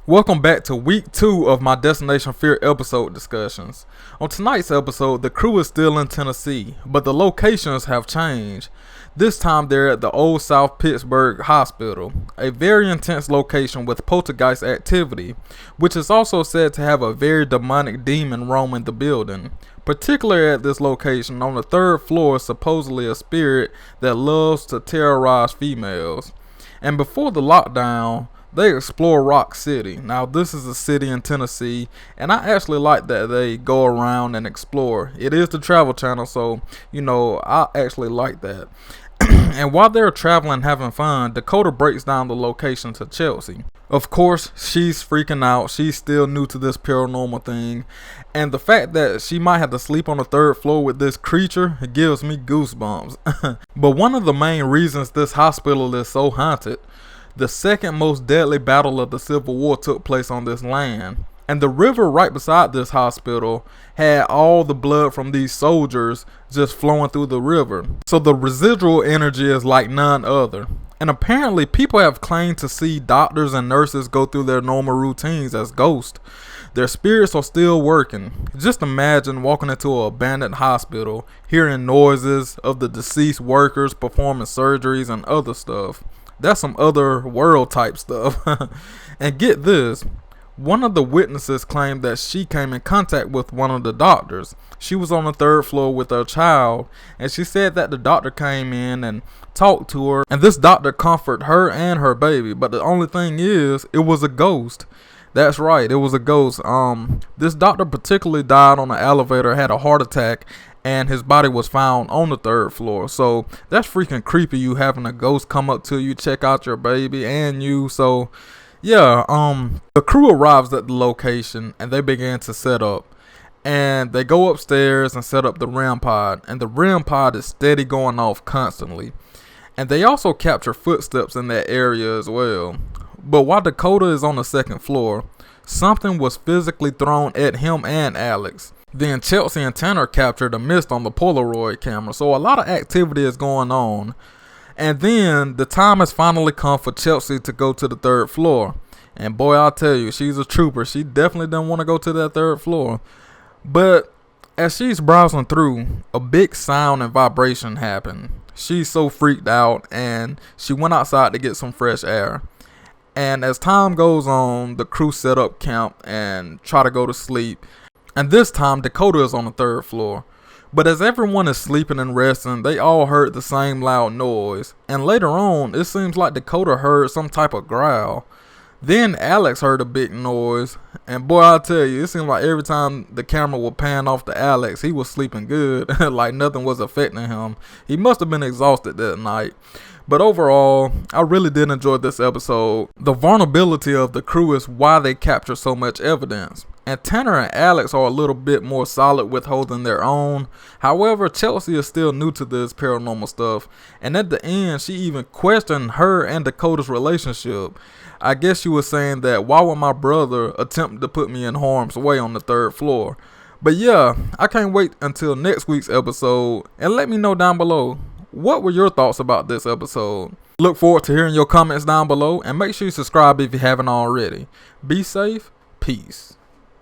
Welcome back to week 2 of my Destination Fear episode discussions. On tonight's episode, the crew is still in Tennessee, but the locations have changed. This time they're at the Old South Pittsburg Hospital, a very intense location with poltergeist activity, which is also said to have a very demonic demon roaming the building. Particularly at this location, on the 3rd floor is supposedly a spirit that loves to terrorize females. And before the lockdown, they explore Rock City. Now this is a city in Tennessee, and I actually like that they go around and explore. It is the Travel Channel, so I actually like that. And while they're traveling and having fun, Dakota breaks down the location to Chelsea. Of course, she's freaking out. She's still new to this paranormal thing, and the fact that she might have to sleep on the 3rd floor with this creature gives me goosebumps. But one of the main reasons this hospital is so haunted, the second most deadly battle of the Civil War took place on this land, and the river right beside this hospital had all the blood from these soldiers just flowing through the river. So the residual energy is like none other. And apparently people have claimed to see doctors and nurses go through their normal routines as ghosts. Their spirits are still working. Just imagine walking into an abandoned hospital, hearing noises of the deceased workers performing surgeries and other stuff. That's some other world type stuff. And get this, one of the witnesses claimed that she came in contact with one of the doctors. She was on the 3rd floor with her child, and she said that the doctor came in and talked to her, and this doctor comforted her and her baby. But the only thing is, it was a ghost. That's right, it was a ghost. This doctor particularly died on the elevator, had a heart attack, and his body was found on the 3rd floor. So that's freaking creepy, you having a ghost come up to you, check out your baby and you. So yeah, the crew arrives at the location and they begin to set up. And they go upstairs and set up the REM pod, and the REM pod is steady going off constantly. And they also capture footsteps in that area as well. But while Dakota is on the 2nd floor, something was physically thrown at him and Alex. Then Chelsea and Tanner captured a mist on the Polaroid camera, so a lot of activity is going on. And then the time has finally come for Chelsea to go to the 3rd floor. And boy, I'll tell you, she's a trooper. She definitely didn't want to go to that 3rd floor. But as she's browsing through, a big sound and vibration happened. She's so freaked out, and she went outside to get some fresh air. And as time goes on, the crew set up camp and try to go to sleep. And this time, Dakota is on the 3rd floor. But as everyone is sleeping and resting, they all heard the same loud noise. And later on, it seems like Dakota heard some type of growl. Then Alex heard a big noise. And boy, I'll tell you, it seemed like every time the camera would pan off to Alex, he was sleeping good. Like nothing was affecting him. He must have been exhausted that night. But overall, I really did enjoy this episode. The vulnerability of the crew is why they capture so much evidence. And Tanner and Alex are a little bit more solid with holding their own. However, Chelsea is still new to this paranormal stuff. And at the end, she even questioned her and Dakota's relationship. I guess she was saying that why would my brother attempt to put me in harm's way on the 3rd floor? But yeah, I can't wait until next week's episode. And let me know down below, what were your thoughts about this episode? Look forward to hearing your comments down below. And make sure you subscribe if you haven't already. Be safe. Peace.